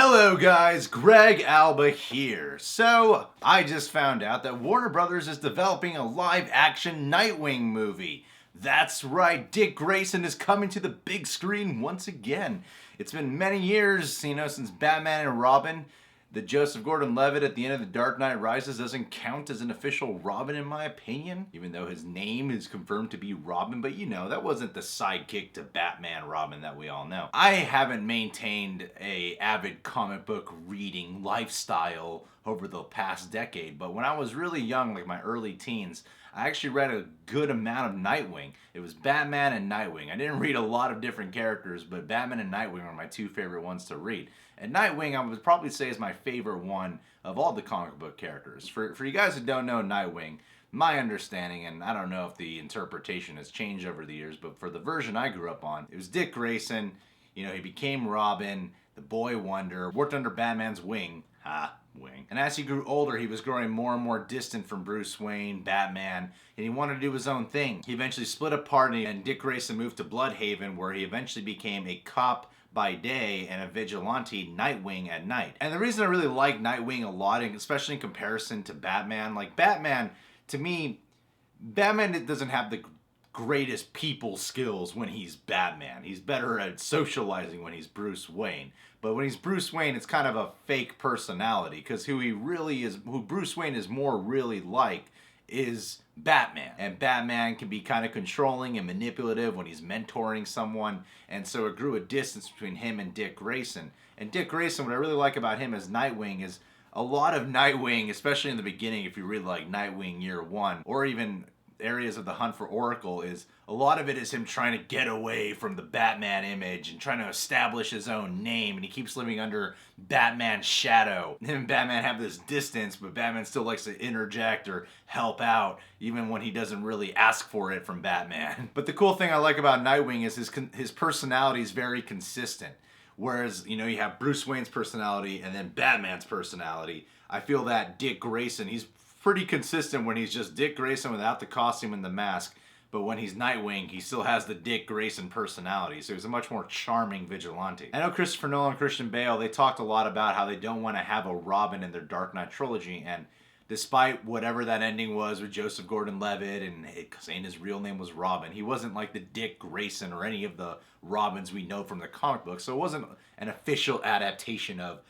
Hello guys, Greg Alba here. So, I just found out that Warner Brothers is developing a live-action Nightwing movie. That's right, Dick Grayson is coming to the big screen once again. It's been many years, since Batman and Robin. The Joseph Gordon-Levitt at the end of The Dark Knight Rises doesn't count as an official Robin in my opinion, even though his name is confirmed to be Robin, but that wasn't the sidekick to Batman Robin that we all know. I haven't maintained a avid comic book reading lifestyle over the past decade, but when I was really young, like my early teens, I actually read a good amount of Nightwing. It was Batman and Nightwing. I didn't read a lot of different characters, but Batman and Nightwing are my two favorite ones to read. And Nightwing, I would probably say, is my favorite one of all the comic book characters. For you guys who don't know Nightwing, my understanding, and I don't know if the interpretation has changed over the years, but for the version I grew up on, it was Dick Grayson. He became Robin, the boy wonder, worked under Batman's wing. Wing. And as he grew older, he was growing more and more distant from Bruce Wayne, Batman, and he wanted to do his own thing. He eventually split apart, and Dick Grayson moved to Bloodhaven, where he eventually became a cop by day and a vigilante, Nightwing, at night. And the reason I really like Nightwing a lot, and especially in comparison to Batman, like Batman, to me, Batman doesn't have the greatest people skills when he's Batman. He's better at socializing when he's Bruce Wayne. But when he's Bruce Wayne, it's kind of a fake personality, because who Bruce Wayne is more really like is Batman. And Batman can be kind of controlling and manipulative when he's mentoring someone, and so it grew a distance between him and Dick Grayson. And Dick Grayson, what I really like about him as Nightwing is a lot of Nightwing, especially in the beginning, if you read like Nightwing Year One, or even areas of the Hunt for Oracle, is a lot of it is him trying to get away from the Batman image and trying to establish his own name, and he keeps living under Batman's shadow. Him and Batman have this distance, but Batman still likes to interject or help out even when he doesn't really ask for it from Batman. But the cool thing I like about Nightwing is his personality is very consistent. Whereas, you have Bruce Wayne's personality and then Batman's personality. I feel that Dick Grayson, he's pretty consistent when he's just Dick Grayson without the costume and the mask, but when he's Nightwing, he still has the Dick Grayson personality, so he's a much more charming vigilante. I know Christopher Nolan and Christian Bale, they talked a lot about how they don't want to have a Robin in their Dark Knight trilogy, and despite whatever that ending was with Joseph Gordon-Levitt and saying his real name was Robin, he wasn't like the Dick Grayson or any of the Robins we know from the comic book, so it wasn't an official adaptation of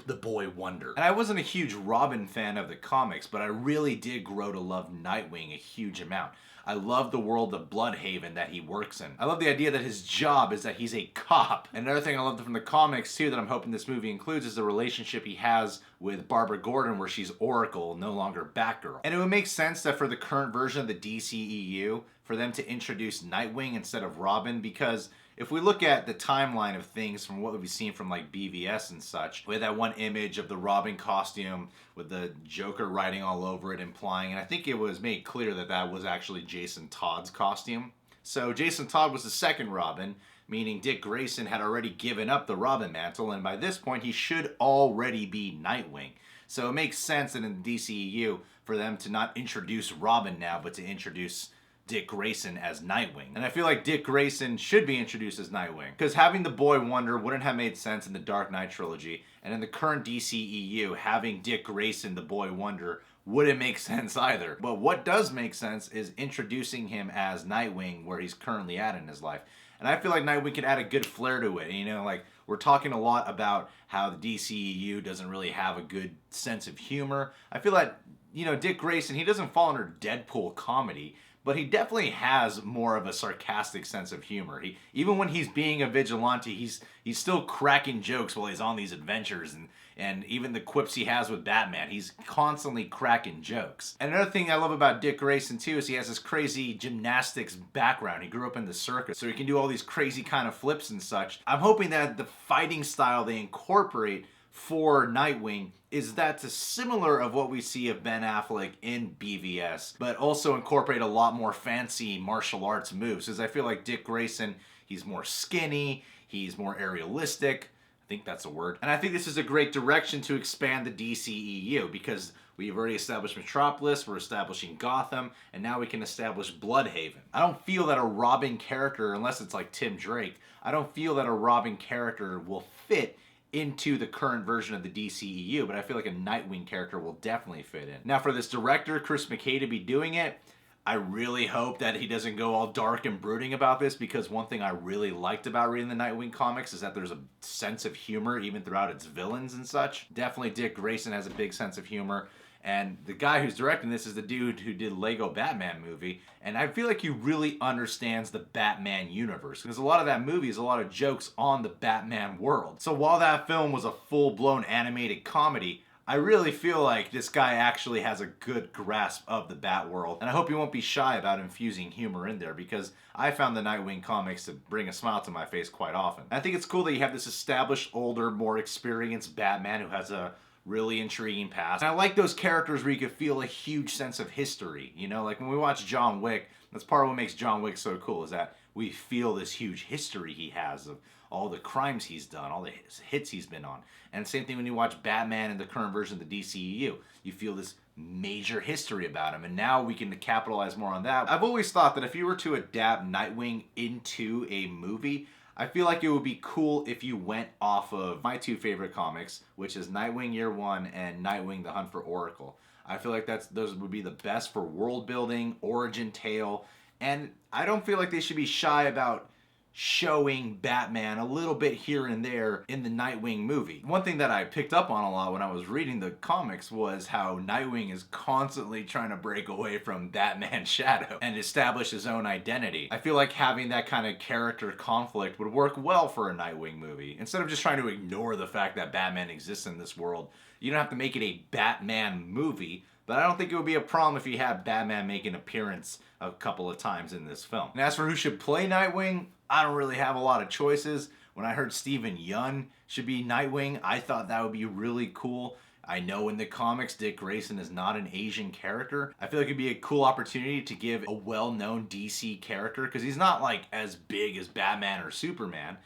the boy wonder. And I wasn't a huge Robin fan of the comics, but I really did grow to love Nightwing a huge amount. I love the world of Bloodhaven that he works in. I love the idea that his job is that he's a cop. And another thing I love from the comics too that I'm hoping this movie includes is the relationship he has with Barbara Gordon, where she's Oracle, no longer Batgirl. And it would make sense that for the current version of the DCEU, for them to introduce Nightwing instead of Robin, because if we look at the timeline of things from what we've seen from like BVS and such, we had that one image of the Robin costume with the Joker writing all over it, implying, and I think it was made clear that that was actually Jason Todd's costume. So Jason Todd was the second Robin, meaning Dick Grayson had already given up the Robin mantle, and by this point he should already be Nightwing. So it makes sense that in the DCEU for them to not introduce Robin now, but to introduce Dick Grayson as Nightwing. And I feel like Dick Grayson should be introduced as Nightwing, because having the boy wonder wouldn't have made sense in the Dark Knight trilogy, and in the current DCEU, having Dick Grayson the boy wonder wouldn't make sense either. But what does make sense is introducing him as Nightwing where he's currently at in his life. And I feel like Nightwing could add a good flair to it. Like we're talking a lot about how the DCEU doesn't really have a good sense of humor. I feel like, Dick Grayson, he doesn't fall under Deadpool comedy, but he definitely has more of a sarcastic sense of humor. Even when he's being a vigilante, he's still cracking jokes while he's on these adventures, and even the quips he has with Batman, he's constantly cracking jokes. And another thing I love about Dick Grayson too is he has this crazy gymnastics background. He grew up in the circus, so he can do all these crazy kind of flips and such. I'm hoping that the fighting style they incorporate for Nightwing is that's similar of what we see of Ben Affleck in BVS, but also incorporate a lot more fancy martial arts moves, because I feel like Dick Grayson, he's more skinny, he's more aerialistic, I think that's a word, and I think this is a great direction to expand the DCEU, because we've already established Metropolis, we're establishing Gotham, and now we can establish Bloodhaven. I don't feel that a Robin character, unless it's like Tim Drake, I don't feel that a Robin character will fit into the current version of the DCEU, but I feel like a Nightwing character will definitely fit in. Now, for this director, Chris McKay, to be doing it, I really hope that he doesn't go all dark and brooding about this, because one thing I really liked about reading the Nightwing comics is that there's a sense of humor even throughout its villains and such. Definitely Dick Grayson has a big sense of humor, and the guy who's directing this is the dude who did Lego Batman movie, and I feel like he really understands the Batman universe, because a lot of that movie is a lot of jokes on the Batman world. So while that film was a full-blown animated comedy, I really feel like this guy actually has a good grasp of the Bat world, and I hope he won't be shy about infusing humor in there, because I found the Nightwing comics to bring a smile to my face quite often. I think it's cool that you have this established, older, more experienced Batman who has a really intriguing past. And I like those characters where you could feel a huge sense of history, you know? Like when we watch John Wick, that's part of what makes John Wick so cool, is that we feel this huge history he has of all the crimes he's done, all the hits he's been on. And same thing when you watch Batman in the current version of the DCEU. You feel this major history about him, and now we can capitalize more on that. I've always thought that if you were to adapt Nightwing into a movie, I feel like it would be cool if you went off of my two favorite comics, which is Nightwing Year One and Nightwing The Hunt for Oracle. I feel like those would be the best for world building, origin tale, and I don't feel like they should be shy about showing Batman a little bit here and there in the Nightwing movie. One thing that I picked up on a lot when I was reading the comics was how Nightwing is constantly trying to break away from Batman's shadow and establish his own identity. I feel like having that kind of character conflict would work well for a Nightwing movie. Instead of just trying to ignore the fact that Batman exists in this world, you don't have to make it a Batman movie, but I don't think it would be a problem if you had Batman make an appearance a couple of times in this film. And as for who should play Nightwing, I don't really have a lot of choices. When I heard Steven Yeun should be Nightwing, I thought that would be really cool. I know in the comics, Dick Grayson is not an Asian character. I feel like it'd be a cool opportunity to give a well-known DC character, because he's not like as big as Batman or Superman,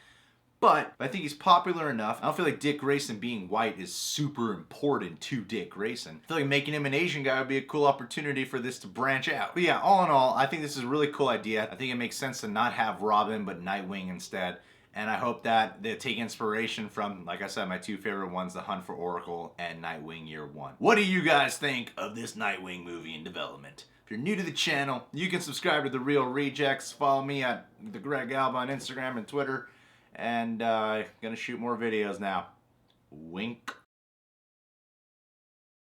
but I think he's popular enough. I don't feel like Dick Grayson being white is super important to Dick Grayson. I feel like making him an Asian guy would be a cool opportunity for this to branch out. But yeah, all in all, I think this is a really cool idea. I think it makes sense to not have Robin, but Nightwing instead. And I hope that they take inspiration from, like I said, my two favorite ones, The Hunt for Oracle and Nightwing Year One. What do you guys think of this Nightwing movie in development? If you're new to the channel, you can subscribe to The Real Rejects. Follow me at The Greg Alba on Instagram and Twitter. And gonna shoot more videos now. Wink.